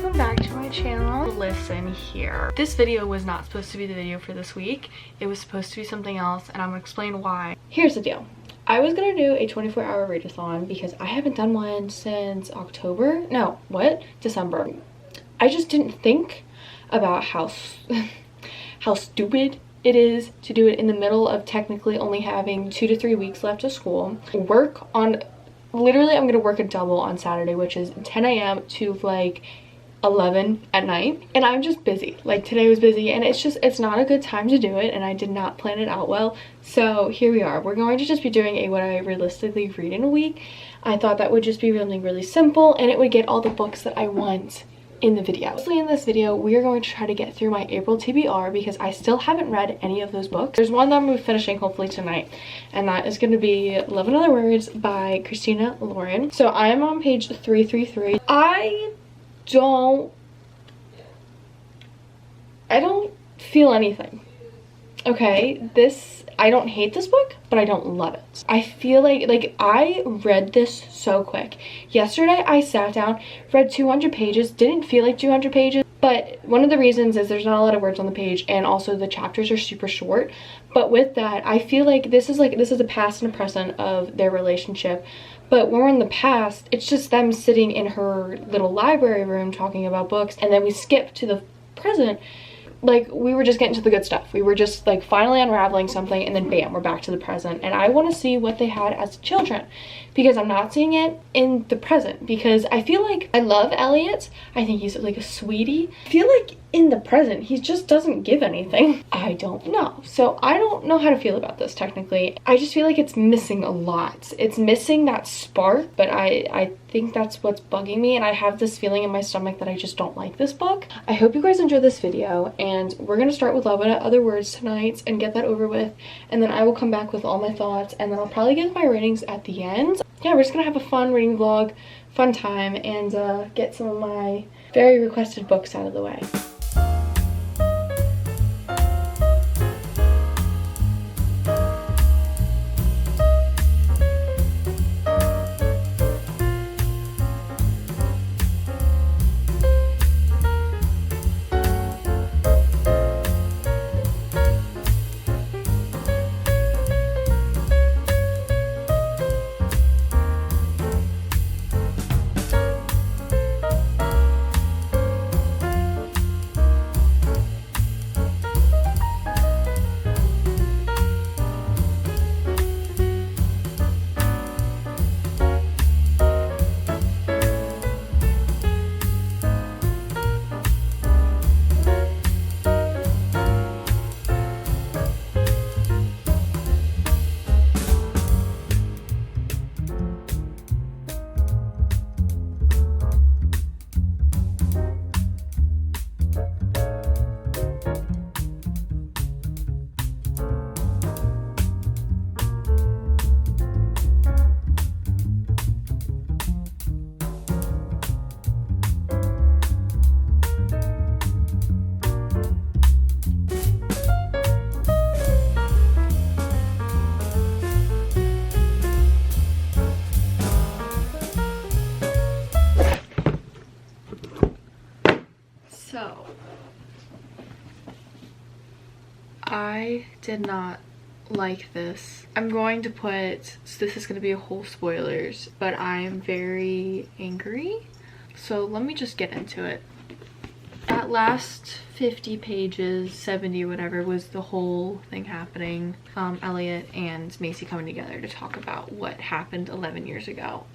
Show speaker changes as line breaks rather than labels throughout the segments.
welcome back to my channel. Listen here. This video was not supposed to be the video for this week. It was supposed to be something else, and I'm gonna explain why. Here's the deal. I was gonna do a 24-hour readathon because I haven't done one since October. No, what? December. I just didn't think about how stupid it is to do it in the middle of technically only having 2 to 3 weeks left of school. Literally, I'm gonna work a double on Saturday, which is 10 a.m. to like 11 at night, and I'm just busy. Like, today was busy, and it's not a good time to do it, and I did not plan it out well. So here we are. We're going to just be doing what I realistically read in a week. I thought that would just be something really simple, and it would get all the books that I want in the video. Mostly in this video, we are going to try to get through my April TBR because I still haven't read any of those books. There's one that I'm finishing hopefully tonight, and that is going to be Love in Other Words by Christina Lauren. So I am on page 333. I don't feel anything. Okay, I don't hate this book, but I don't love it. I feel like I read this so quick. Yesterday I sat down, read 200 pages, didn't feel like 200 pages, but one of the reasons is there's not a lot of words on the page, and also the chapters are super short. But with that, I feel like this is a past and a present of their relationship. But when we're in the past, it's just them sitting in her little library room talking about books, and then we skip to the present. Like, we were just getting to the good stuff. We were just like finally unraveling something, and then bam, we're back to the present. And I want to see what they had as children, because I'm not seeing it in the present. Because I feel like I love Elliot. I think he's like a sweetie. I feel like in the present he just doesn't give anything. I don't know. So I don't know how to feel about this technically. I just feel like it's missing a lot. It's missing that spark, but I think that's what's bugging me, and I have this feeling in my stomach that I just don't like this book. I hope you guys enjoyed this video, and we're gonna start with Love in Other Words tonight and get that over with, and then I will come back with all my thoughts, and then I'll probably give my ratings at the end. Yeah, we're just gonna have a fun reading vlog, fun time, and get some of my very requested books out of the way. So, I did not like this. I'm going to put, so this is going to be a whole spoilers, but I am very angry. So let me just get into it. That last 50 pages, 70, whatever, was the whole thing happening. Elliot and Macy coming together to talk about what happened 11 years ago.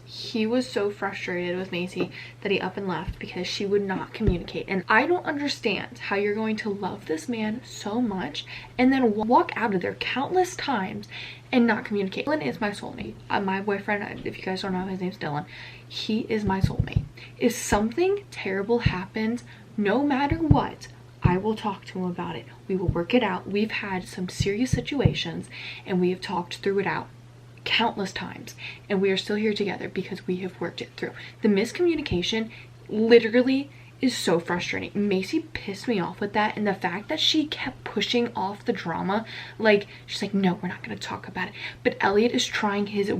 He was so frustrated with Macy that he up and left because she would not communicate. And I don't understand how you're going to love this man so much and then walk out of there countless times and not communicate. Dylan is my soulmate. My boyfriend, if you guys don't know, his name's Dylan. He is my soulmate. If something terrible happens, no matter what, I will talk to him about it. We will work it out. We've had some serious situations and we have talked through it out countless times, and we are still here together because we have worked it through. The miscommunication literally is so frustrating. Macy pissed me off with that, and the fact that she kept pushing off the drama, like she's like, no, we're not going to talk about it, but Elliot is trying his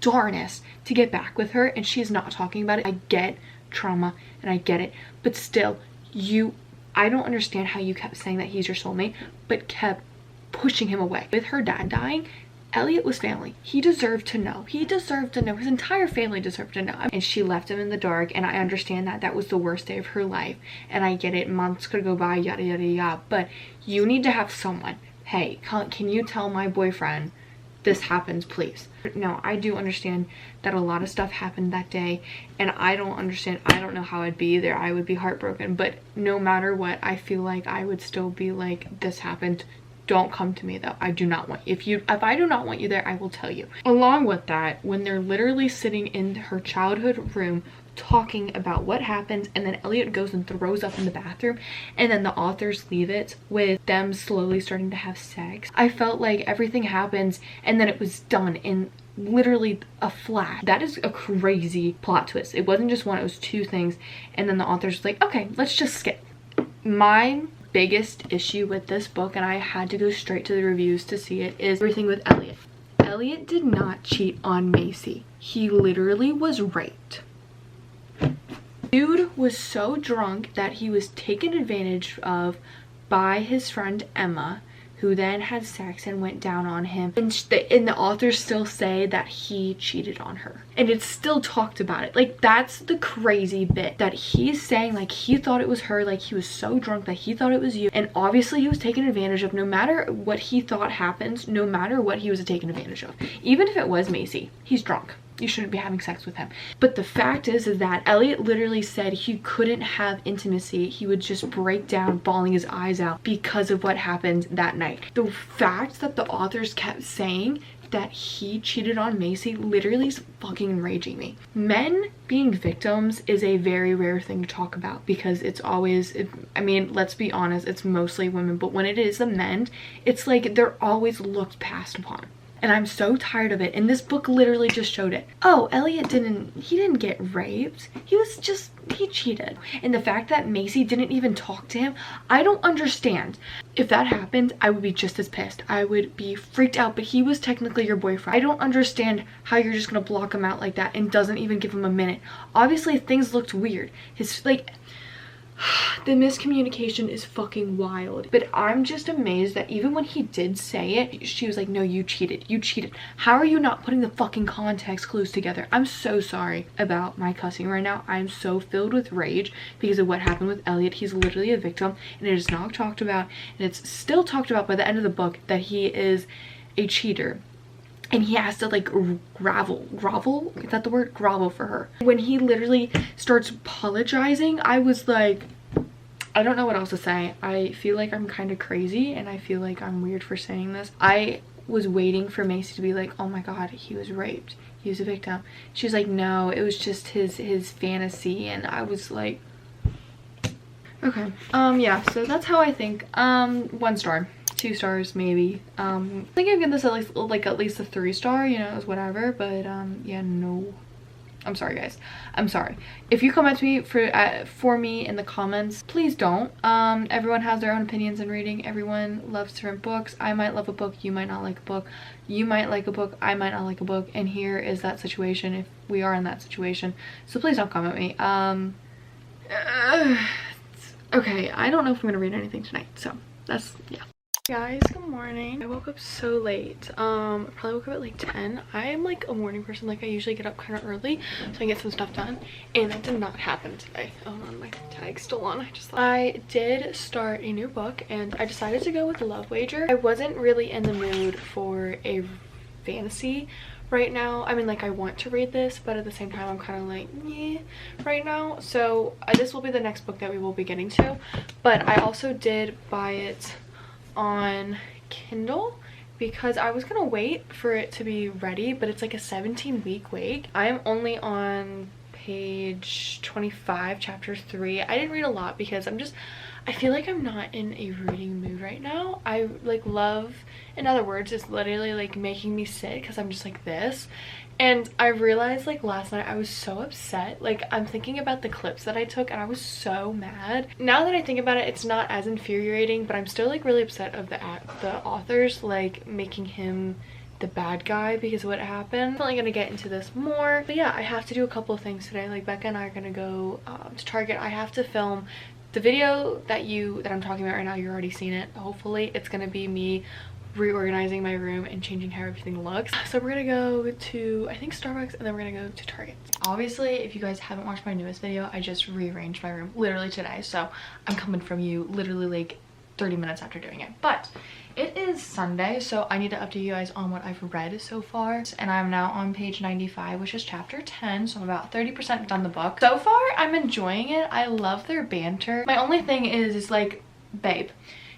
darnest to get back with her and she's not talking about it. I get trauma, and I get it, but still, I don't understand how you kept saying that he's your soulmate, but kept pushing him away. With her dad dying, Elliot was family. He deserved to know. He deserved to know. His entire family deserved to know. And she left him in the dark, and I understand that that was the worst day of her life. And I get it. Months could go by, yada, yada, yada. But you need to have someone. Hey, can you tell my boyfriend this happens, please? No, I do understand that a lot of stuff happened that day, and I don't know how I'd be there. I would be heartbroken, but no matter what, I feel like I would still be like, this happened. Don't come to me though. I do not want you. If I do not want you there, I will tell you. Along with that, when they're literally sitting in her childhood room talking about what happens, and then Elliot goes and throws up in the bathroom, and then the authors leave it with them slowly starting to have sex. I felt like everything happens and then it was done in literally a flash. That is a crazy plot twist. It wasn't just one, it was two things, and then the author's like, okay, let's just skip. My biggest issue with this book, and I had to go straight to the reviews to see it, is everything with Elliot. Elliot did not cheat on Macy. He literally was raped. Dude was so drunk that he was taken advantage of by his friend Emma, who then had sex and went down on him. And the authors still say that he cheated on her. And it's still talked about it. Like, that's the crazy bit. That he's saying, like, he thought it was her. Like, he was so drunk that he thought it was you. And obviously he was taken advantage of. No matter what he thought happens, no matter what he was taken advantage of. Even if it was Macy, he's drunk. You shouldn't be having sex with him. But the fact is that Elliot literally said he couldn't have intimacy. He would just break down, bawling his eyes out because of what happened that night. The fact that the authors kept saying that he cheated on Macy literally is fucking enraging me. Men being victims is a very rare thing to talk about, because it's always, I mean, let's be honest, it's mostly women, but when it is the men, it's like they're always looked past upon. And I'm so tired of it. And this book literally just showed it. Oh, Elliot didn't get raped. He cheated. And the fact that Macy didn't even talk to him, I don't understand. If that happened, I would be just as pissed. I would be freaked out, but he was technically your boyfriend. I don't understand how you're just gonna block him out like that and doesn't even give him a minute. Obviously, things looked weird. The miscommunication is fucking wild. But I'm just amazed that even when he did say it, she was like, no, you cheated. You cheated. How are you not putting the fucking context clues together? I'm so sorry about my cussing right now. I'm so filled with rage because of what happened with Elliot. He's literally a victim, and it is not talked about, and it's still talked about by the end of the book that he is a cheater. And he has to like grovel, is that the word? Grovel for her. When he literally starts apologizing, I was like, I don't know what else to say. I feel like I'm kind of crazy, and I feel like I'm weird for saying this. I was waiting for Macy to be like, oh my god, he was raped. He was a victim. She was like, no, it was just his fantasy. And I was like, okay. Yeah, so that's how I think. 1 star. 2 stars maybe. I think I'd give this at least a 3-star, you know, it's whatever, but yeah, no, I'm sorry guys, I'm sorry. If you come at me for me in the comments, please don't. Everyone has their own opinions in reading. Everyone loves different books. I might love a book, you might not like a book. You might like a book, I might not like a book, and here is that situation if we are in that situation. So please don't come at me. Okay, I don't know if I'm gonna read anything tonight, so that's, yeah. Guys, good morning. I woke up so late. I probably woke up at like 10. I am like a morning person. Like, I usually get up kind of early so I get some stuff done, and that did not happen today. Oh no, my tag's still on. I did start a new book, and I decided to go with Love Wager. I wasn't really in the mood for a fantasy right now. I mean, like, I want to read this, but at the same time I'm kind of like, yeah, right now. So this will be the next book that we will be getting to, but I also did buy it on Kindle because I was gonna wait for it to be ready, but it's like a 17-week wait. I am only on page 25, chapter 3. I didn't read a lot because I feel like I'm not in a reading mood right now. I like love, in other words, it's literally like making me sit because I'm just like this. And I realized like last night I was so upset. Like, I'm thinking about the clips that I took and I was so mad. Now that I think about it, it's not as infuriating, but I'm still like really upset of the authors like making him the bad guy because of what happened. I'm definitely gonna get into this more, but yeah, I have to do a couple of things today. Like Becca and I are gonna go to Target. I have to film the video that I'm talking about right now. You've already seen it. Hopefully it's gonna be me reorganizing my room and changing how everything looks. So we're gonna go to, I think, Starbucks, and then we're gonna go to Target. Obviously, if you guys haven't watched my newest video, I just rearranged my room literally today, so I'm coming from you literally like 30 minutes after doing it. But it is Sunday, so I need to update you guys on what I've read so far, and I'm now on page 95, which is chapter 10, so I'm about 30% done the book. So far, I'm enjoying it. I love their banter. My only thing is like, babe,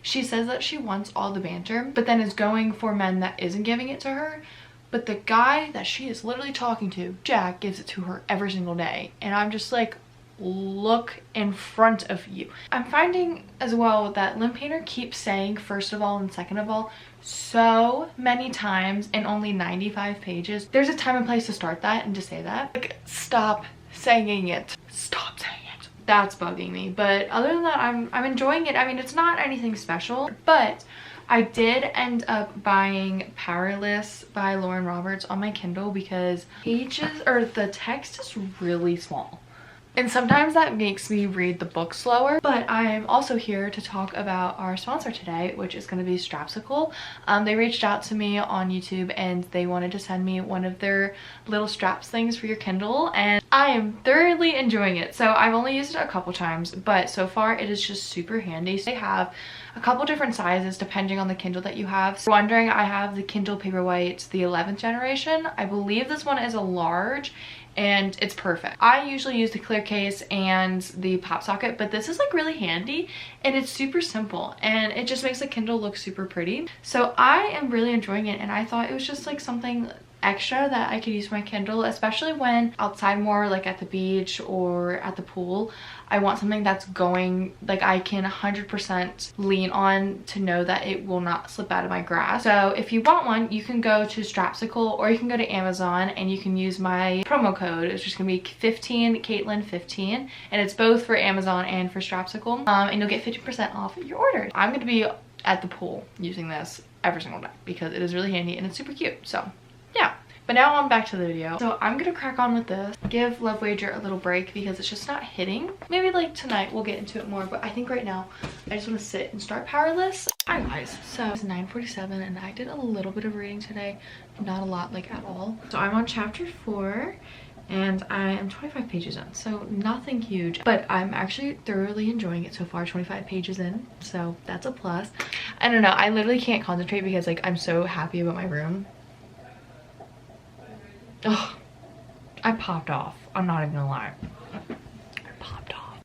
she says that she wants all the banter, but then is going for men that isn't giving it to her. But the guy that she is literally talking to, Jack, gives it to her every single day. And I'm just like, look in front of you. I'm finding as well that Lynn Painter keeps saying first of all and second of all so many times in only 95 pages. There's a time and place to start that and to say that. Like, stop saying it. Stop saying it. That's bugging me. But other than that, I'm enjoying it. I mean, it's not anything special, but I did end up buying Powerless by Lauren Roberts on my Kindle because the text is really small. And sometimes that makes me read the book slower. But I'm also here to talk about our sponsor today, which is going to be Strapsicle. They reached out to me on YouTube and they wanted to send me one of their little straps things for your Kindle, and I am thoroughly enjoying it. So I've only used it a couple times, but so far it is just super handy. So they have a couple different sizes depending on the Kindle that you have. So wondering, I have the Kindle Paperwhite, the 11th generation. I believe this one is a large, and it's perfect. I usually use the clear case and the pop socket, but this is like really handy and it's super simple and it just makes the Kindle look super pretty. So I am really enjoying it, and I thought it was just like something extra that I could use my Kindle, especially when outside more, like at the beach or at the pool. I want something that's going, like I can 100% lean on to know that it will not slip out of my grasp. So if you want one, you can go to Strapsicle or you can go to Amazon and you can use my promo code. It's just gonna be 15 Caitlin 15, and it's both for Amazon and for Strapsicle, and you'll get 50% off your order. I'm gonna be at the pool using this every single day because it is really handy and it's super cute. So yeah, but now on back to the video. So I'm gonna crack on with this, give Love Wager a little break because it's just not hitting. Maybe like tonight we'll get into it more, but I think right now I just want to sit and start Powerless. Hi guys, so it's 9:47 and I did a little bit of reading today, not a lot, like at all. So I'm on chapter 4 and I am 25 pages in, so nothing huge, but I'm actually thoroughly enjoying it so far. 25 pages in, so that's a plus. I don't know, I literally can't concentrate because like I'm so happy about my room. Oh, I popped off. I'm not even gonna lie. I popped off.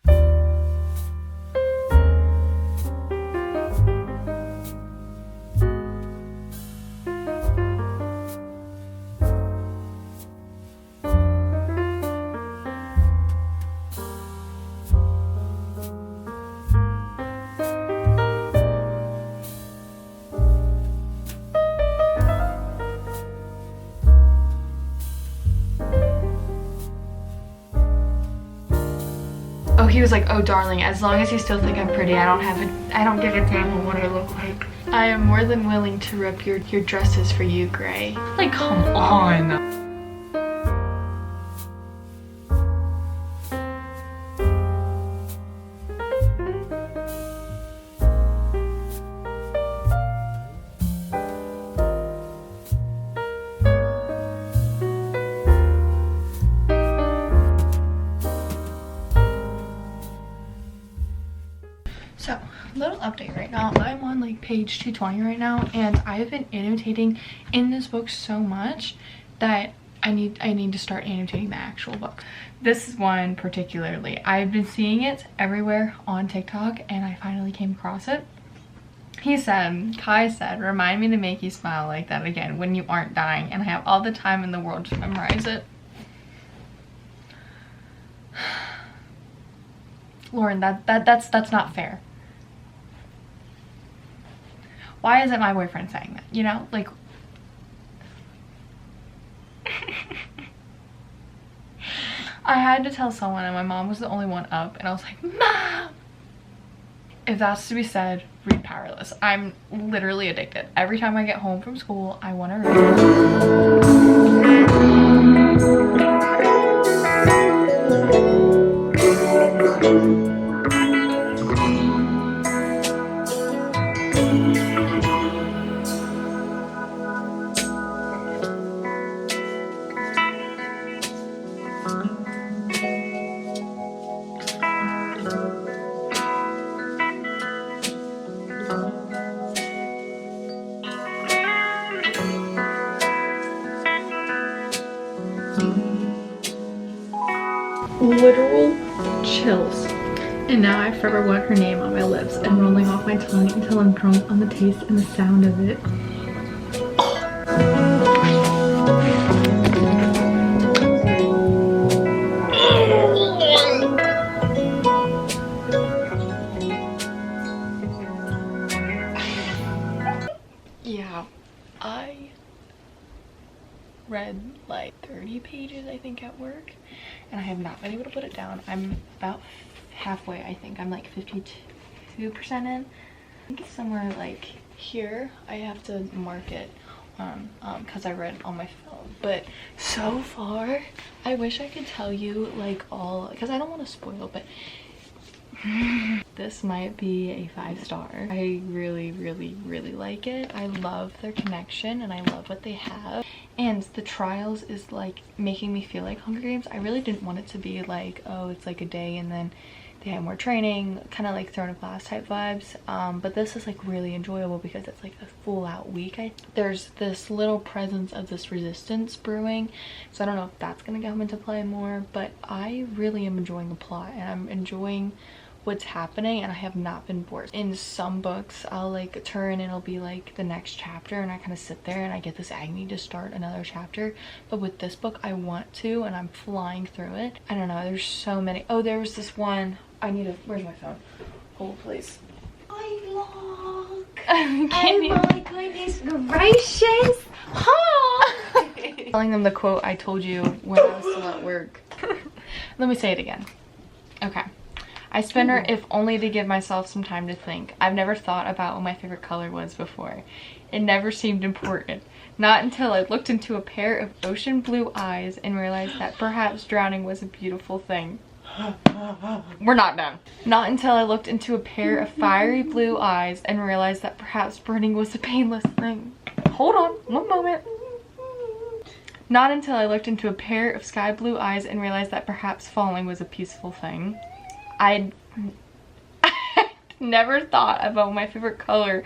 Oh, he was like, oh darling, as long as you still think I'm pretty, I don't give a damn on what I look like. I am more than willing to rip your dresses for you, Gray. Like, come on. So, little update right now. I'm on like page 220 right now, and I have been annotating in this book so much that I need to start annotating the actual book. This one particularly, I've been seeing it everywhere on TikTok and I finally came across it. Kai said, remind me to make you smile like that again when you aren't dying, and I have all the time in the world to memorize it. Lauren, that's not fair. Why isn't my boyfriend saying that? You know, like I had to tell someone and my mom was the only one up and I was like, Mom! if that's to be said, read Powerless. I'm literally addicted. Every time I get home from school, I want to literal chills. And now I forever want her name on my lips and rolling off my tongue until I'm drunk on the taste and the sound of it. Yeah, I read like 30 pages I think at work, and I have not been able to put it down. I'm about halfway, I think. I'm like 52% in. I think it's somewhere like here. I have to mark it because I read on my phone. But so far, I wish I could tell you like all, because I don't want to spoil, but this might be a 5-star. I really like it. I love their connection and I love what they have, and the trials is like making me feel like Hunger Games. I really didn't want it to be like, oh, it's like a day and then they have more training, kind of like Throne of Glass type vibes, but this is like really enjoyable because it's like a full out week. There's this little presence of this resistance brewing, so I don't know if that's gonna come into play more, but I really am enjoying the plot and I'm enjoying what's happening, and I have not been bored. In some books I'll like turn and it'll be like the next chapter and I kind of sit there and I get this agony to start another chapter, but with this book I want to, and I'm flying through it. I don't know, there's so many. Oh, there was this one. I need a, where's my phone? Hold please.
I vlog.
Oh
my goodness gracious. Huh?
Telling them the quote I told you when I was still at work. Let me say it again. Okay. I spend her if only to give myself some time to think. I've never thought about what my favorite color was before. It never seemed important. Not until I looked into a pair of ocean blue eyes and realized that perhaps drowning was a beautiful thing. We're not done. Not until I looked into a pair of fiery blue eyes and realized that perhaps burning was a painless thing. Hold on, one moment. Not until I looked into a pair of sky blue eyes and realized that perhaps falling was a peaceful thing. I never thought about what my favorite color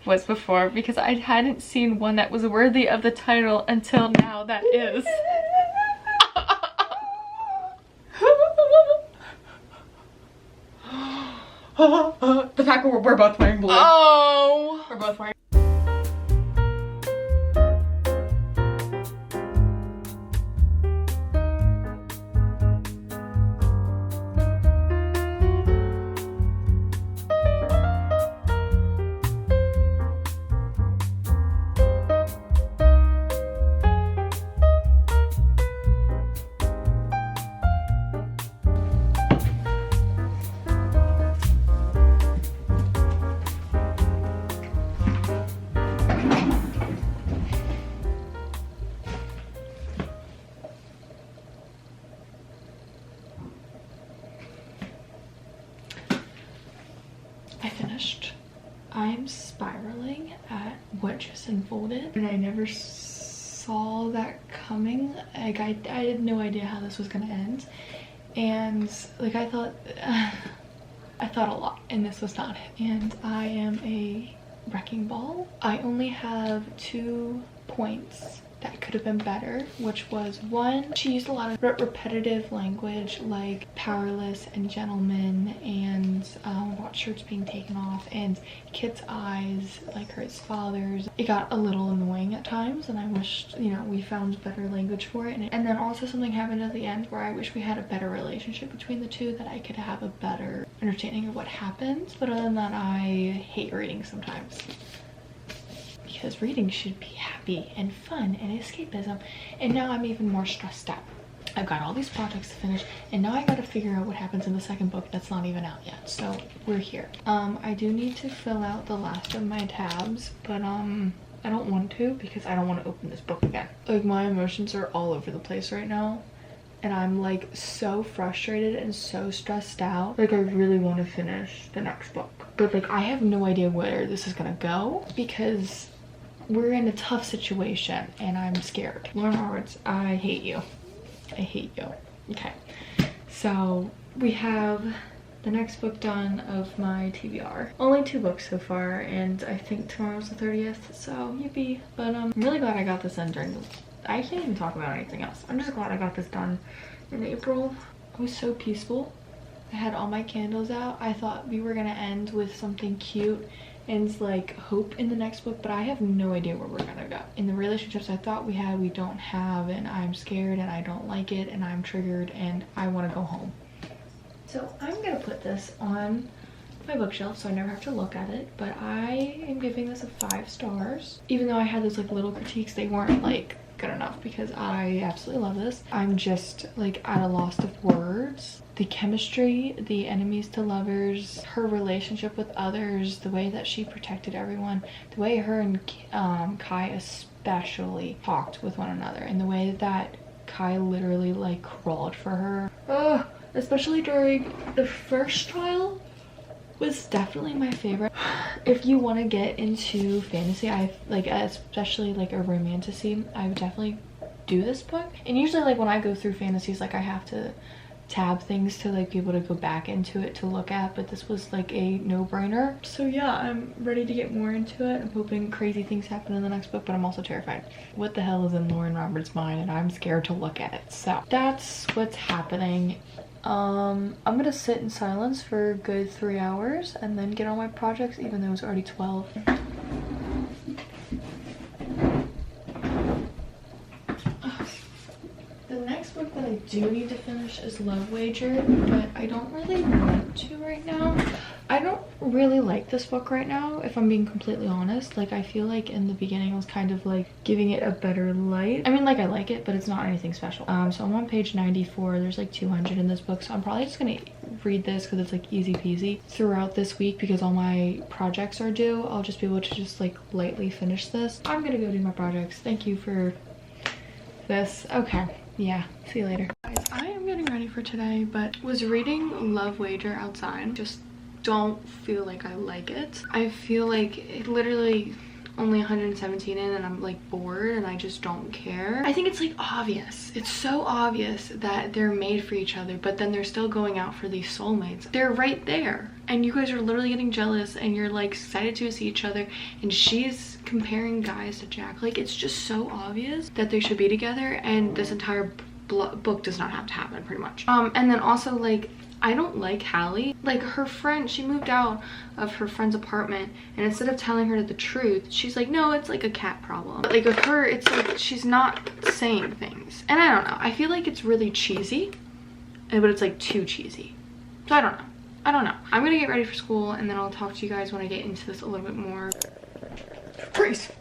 was before because I hadn't seen one that was worthy of the title until now. That is. The fact that we're both wearing blue. Oh! We're both wearing. I finished. I'm spiraling at what just unfolded, and I never saw that coming. Like I had no idea how this was gonna end, and like I thought a lot, and this was not it. And I am a wrecking ball. I only have 2 points that could have been better, which was one, she used a lot of repetitive language like powerless and gentleman and watch shirts being taken off and Kit's eyes like her his father's. It got a little annoying at times and I wished, you know, we found better language for it. And then also something happened at the end where I wish we had a better relationship between the two, that I could have a better understanding of what happens. But other than that, I hate reading sometimes. Because reading should be happy and fun and escapism, and now I'm even more stressed out. I've got all these projects to finish, and now I gotta figure out what happens in the second book that's not even out yet. So we're here. I do need to fill out the last of my tabs, but I don't want to because I don't want to open this book again. Like, my emotions are all over the place right now, and I'm like so frustrated and so stressed out. Like, I really want to finish the next book, but like I have no idea where this is gonna go because we're in a tough situation and I'm scared. Lauren Roberts, I hate you. I hate you. Okay, so we have the next book done of my TBR. Only 2 books so far, and I think tomorrow's the 30th, so yippee. But I'm really glad I got this done during the... I can't even talk about anything else. I'm just glad I got this done in April. It was so peaceful. I had all my candles out. I thought we were gonna end with something cute and like hope in the next book, but I have no idea where we're gonna go. In the relationships I thought we had, we don't have, and I'm scared and I don't like it and I'm triggered and I want to go home. So I'm gonna put this on my bookshelf so I never have to look at it, but I am giving this a 5 stars. Even though I had those like little critiques, they weren't like good enough because I absolutely love this. I'm just like at a loss of words. The chemistry, the enemies to lovers, her relationship with others, the way that she protected everyone, the way her and Kai especially talked with one another, and the way that Kai literally like crawled for her. Ugh. Especially during the first trial was definitely my favorite. If you want to get into fantasy, I like, especially like a romantasy, I would definitely do this book. And usually like when I go through fantasies, like I have to tab things to like be able to go back into it to look at, but this was like a no-brainer. So yeah, I'm ready to get more into it. I'm hoping crazy things happen in the next book, but I'm also terrified. What the hell is in Lauren Roberts' mind, and I'm scared to look at it. So that's what's happening. I'm gonna sit in silence for a good 3 hours and then get on my projects, even though it's already 12. The next book that I do need to finish is Love Wager, but I don't really want to right now. I don't really like this book right now, if I'm being completely honest. Like, I feel like in the beginning I was kind of like giving it a better light. I mean, like, I like it, but it's not anything special. So I'm on page 94. There's like 200 in this book, so I'm probably just gonna read this because it's like easy peasy throughout this week because all my projects are due. I'll just be able to just like lightly finish this. I'm gonna go do my projects. Thank you for this. Okay, yeah, see you later. Guys, I am getting ready for today, but was reading Love Wager outside. Just don't feel like I like it. I feel like it literally only 117 in and I'm like bored and I just don't care. I think it's like obvious. It's so obvious that they're made for each other, but then they're still going out for these soulmates. They're right there and you guys are literally getting jealous and you're like excited to see each other, and she's comparing guys to Jack. Like, it's just so obvious that they should be together, and this entire book does not have to happen pretty much. And then also, like, I don't like Hallie. Like, her friend, she moved out of her friend's apartment, and instead of telling her the truth, she's like, no, it's like a cat problem. But like with her, it's like she's not saying things, and I don't know, I feel like it's really cheesy, but it's like too cheesy. So I don't know. I'm gonna get ready for school, and then I'll talk to you guys when I get into this a little bit more. Freeze!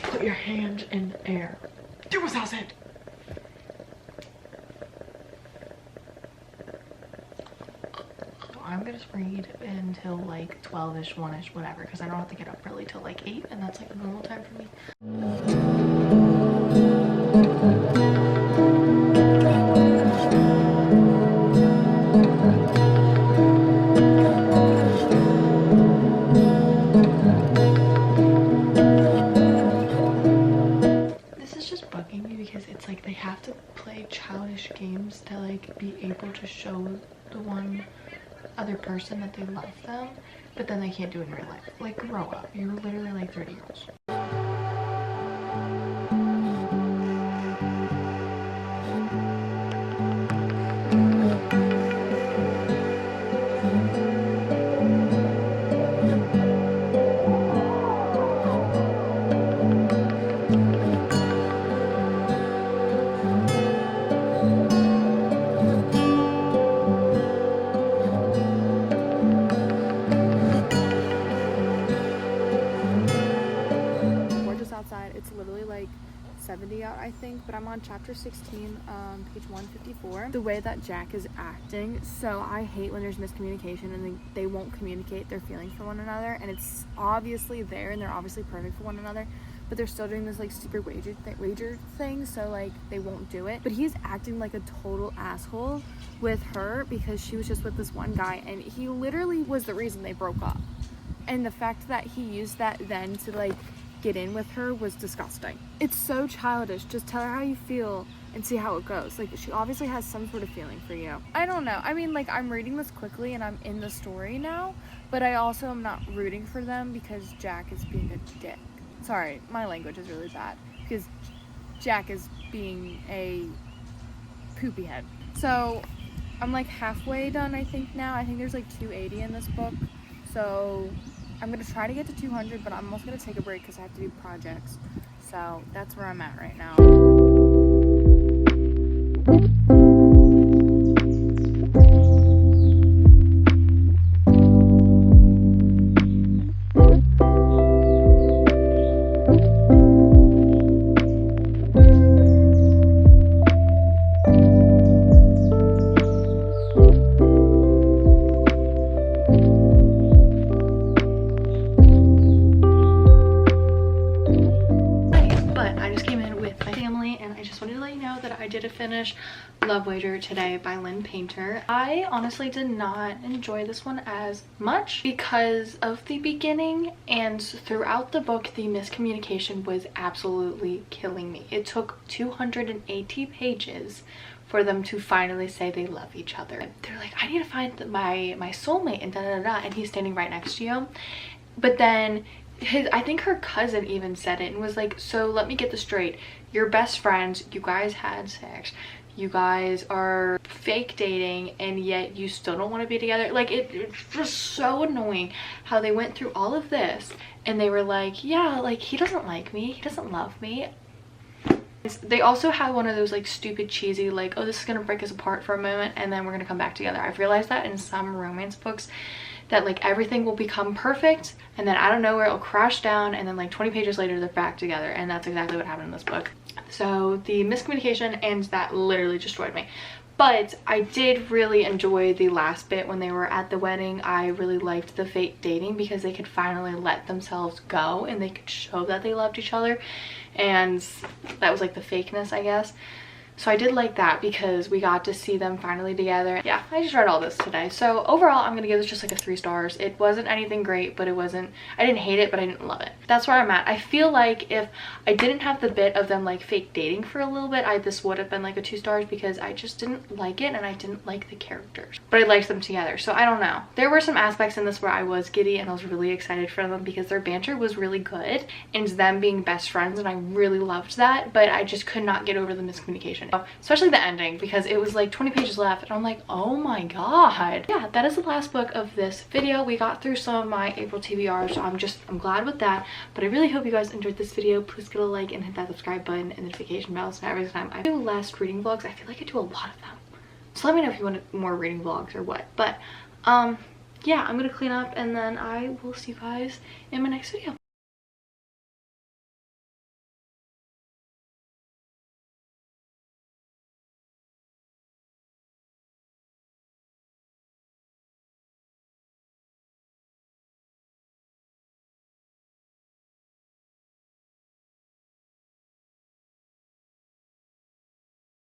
Put your hand in the air. Do as I said. I'm gonna read until like 12ish, 1ish, whatever, because I don't have to get up early till like 8, and that's like a normal time for me. This is just bugging me because it's like they have to play childish games to like be able to show the one other person that they love them, but then they can't do it in real life. Like, grow up. You're literally like 30 years old. on chapter 16, page 154. The way that Jack is acting. So I hate when there's miscommunication and they won't communicate their feelings for one another, and it's obviously there and they're obviously perfect for one another, but they're still doing this like stupid wager thing, so like they won't do it. But he's acting like a total asshole with her because she was just with this one guy, and he literally was the reason they broke up. And the fact that he used that then to like get in with her was disgusting. It's so childish. Just tell her how you feel and see how it goes. Like, she obviously has some sort of feeling for you. I don't know. I mean, like, I'm reading this quickly and I'm in the story now, but I also am not rooting for them because Jack is being a dick. Sorry, my language is really bad because Jack is being a poopy head. So I'm like halfway done, I think now. I think there's like 280 in this book. So I'm going to try to get to 200, but I'm also going to take a break because I have to do projects. So that's where I'm at right now. I did finish Love Wager today by Lynn Painter. I honestly did not enjoy this one as much because of the beginning, and throughout the book the miscommunication was absolutely killing me. It took 280 pages for them to finally say they love each other. They're like, I need to find my soulmate and da da da, and he's standing right next to you. But then I think her cousin even said it and was like, so let me get this straight. You're best friends, you guys had sex, you guys are fake dating, and yet you still don't want to be together. Like, it's just so annoying how they went through all of this and they were like, yeah, like, he doesn't like me, he doesn't love me. They also had one of those like stupid cheesy like, oh, this is gonna break us apart for a moment and then we're gonna come back together. I've realized that in some romance books that like everything will become perfect and then I don't know where it'll crash down, and then like 20 pages later they're back together, and that's exactly what happened in this book. So the miscommunication and that literally destroyed me. But I did really enjoy the last bit when they were at the wedding. I really liked the fake dating because they could finally let themselves go and they could show that they loved each other, and that was like the fakeness, I guess. So I did like that because we got to see them finally together. Yeah, I just read all this today. So overall, I'm gonna give this just like a 3 stars. It wasn't anything great, but I didn't hate it, but I didn't love it. That's where I'm at. I feel like if I didn't have the bit of them like fake dating for a little bit, this would have been like a 2 stars because I just didn't like it and I didn't like the characters. But I liked them together, so I don't know. There were some aspects in this where I was giddy and I was really excited for them because their banter was really good and them being best friends, and I really loved that, but I just could not get over the miscommunication. Especially the ending, because it was like 20 pages left and I'm like, oh my god. Yeah, that is the last book of this video. We got through some of my April TBR, so I'm glad with that. But I really hope you guys enjoyed this video. Please give it a like and hit that subscribe button and notification bell so every time I do less reading vlogs. I feel like I do a lot of them, so let me know if you want more reading vlogs or what. But yeah, I'm gonna clean up and then I will see you guys in my next video.